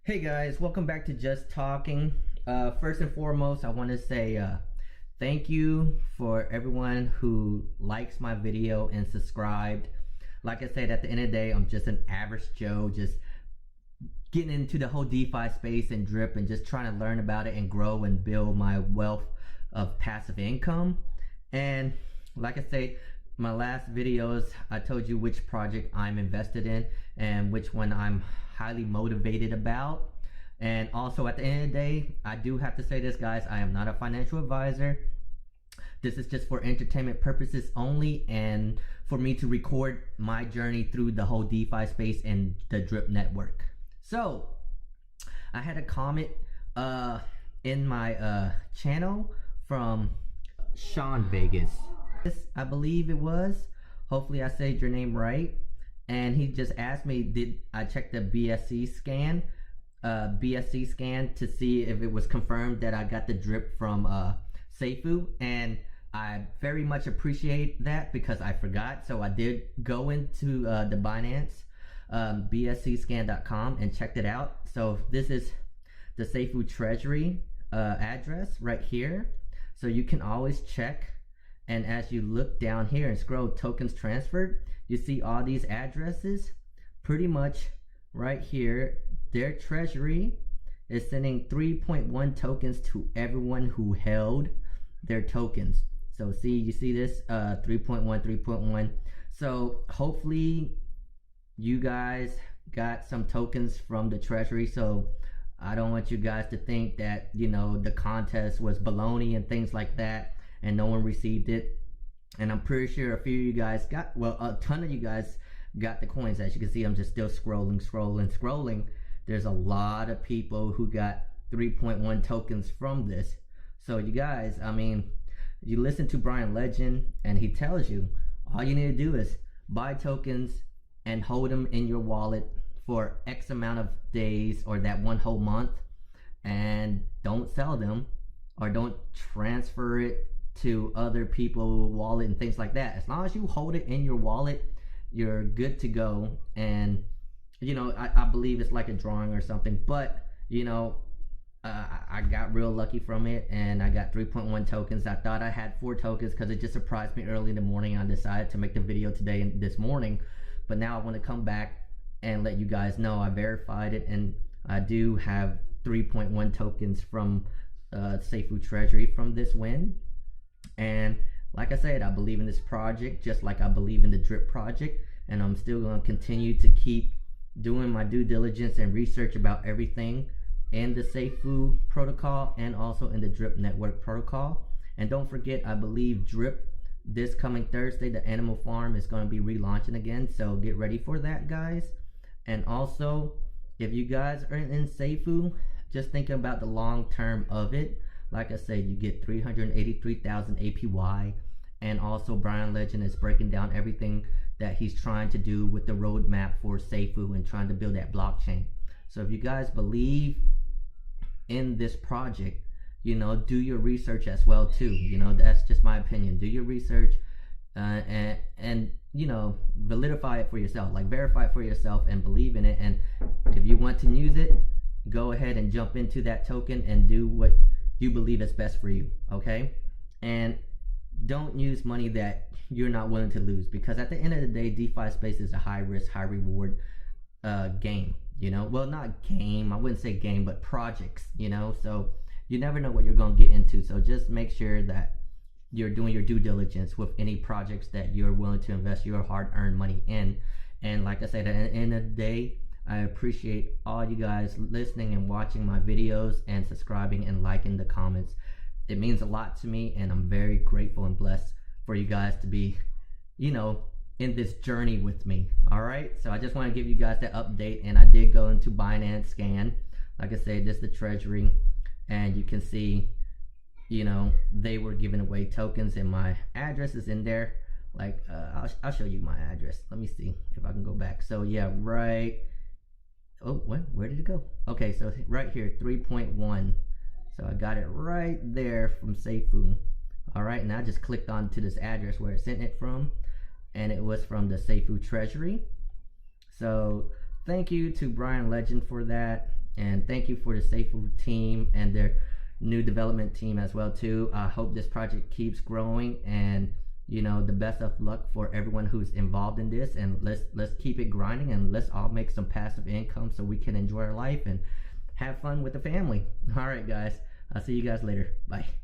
Hey guys, welcome back to Just Talking. First and foremost, I want to say thank you for everyone who likes my video and subscribed. Like I said, at the end of the day, I'm just an average Joe, just getting into the whole DeFi space and drip and just trying to learn about it and grow and build my wealth of passive income. And like I say, my last videos, I told you which project I'm invested in and which one I'm highly motivated about. And also at the end of the day, I do have to say this, guys, I am not a financial advisor. This is just for entertainment purposes only and for me to record my journey through the whole DeFi space and the drip network. So I had a comment in my channel from Sean Vegas, I believe it was. Hopefully I said your name right. And he just asked me, did I check the BSC scan to see if it was confirmed that I got the drip from Safuu, and I very much appreciate that because I forgot. So I did go into the Binance bscscan.com and checked it out. So this is the Safuu Treasury address right here. So you can always check. And as you look down here and scroll tokens transferred, you see all these addresses. Pretty much right here, their treasury is sending 3.1 tokens to everyone who held their tokens. So see, you see this 3.1. So hopefully you guys got some tokens from the treasury. So I don't want you guys to think that, you know, the contest was baloney and things like that and no one received it. And I'm pretty sure a few of you guys got, well, a ton of you guys got the coins. As you can see, I'm just still scrolling. There's a lot of people who got 3.1 tokens from this. So you guys, I mean, you listen to Brian Legend and he tells you all you need to do is buy tokens and hold them in your wallet for X amount of days or that one whole month, and don't sell them or don't transfer it to other people's wallet and things like that. As long as you hold it in your wallet, you're good to go. And you know, I believe it's like a drawing or something, but you know, I got real lucky from it and I got 3.1 tokens. I thought I had 4 tokens because it just surprised me early in the morning. I decided to make the video today and this morning, but now I want to come back and let you guys know I verified it and I do have 3.1 tokens from Safuu Treasury from this win. And like I said, I believe in this project just like I believe in the drip project, and I'm still going to continue to keep doing my due diligence and research about everything in the Safuu protocol and also in the drip network protocol. And don't forget, I believe drip this coming Thursday, the animal farm is going to be relaunching again, so get ready for that, guys. And also, if you guys are in Safuu, just thinking about the long term of it, like I said, you get 383,000 APY, and also Brian Legend is breaking down everything that he's trying to do with the roadmap for Safuu and trying to build that blockchain. So if you guys believe in this project, you know, do your research as well too. You know, that's just my opinion. Do your research and you know, validify it for yourself, like verify it for yourself and believe in it. And if you want to use it, go ahead and jump into that token and do what you believe is best for you, okay? And don't use money that you're not willing to lose, because at the end of the day, DeFi space is a high risk, high reward game, you know? Well, not game, I wouldn't say game, but projects, you know? So you never know what you're gonna get into. So just make sure that you're doing your due diligence with any projects that you're willing to invest your hard-earned money in. And like I said, at the end of the day, I appreciate all you guys listening and watching my videos and subscribing and liking the comments. It means a lot to me, and I'm very grateful and blessed for you guys to be, you know, in this journey with me. All right, so I just want to give you guys that update. And I did go into Binance Scan. Like I said, this is the treasury, and you can see, you know, they were giving away tokens, and my address is in there. Like I'll show you my address. Let me see if I can go back. So yeah, right. Oh, where did it go? Okay, so right here, 3.1. So I got it right there from Safuu. All right, and I just clicked onto this address where it sent it from, and it was from the Safuu Treasury. So thank you to Brian Legend for that. And thank you for the Safuu team and their new development team as well too. I hope this project keeps growing, and you know, the best of luck for everyone who's involved in this, and let's keep it grinding, and let's all make some passive income so we can enjoy our life and have fun with the family. All right guys, I'll see you guys later. Bye.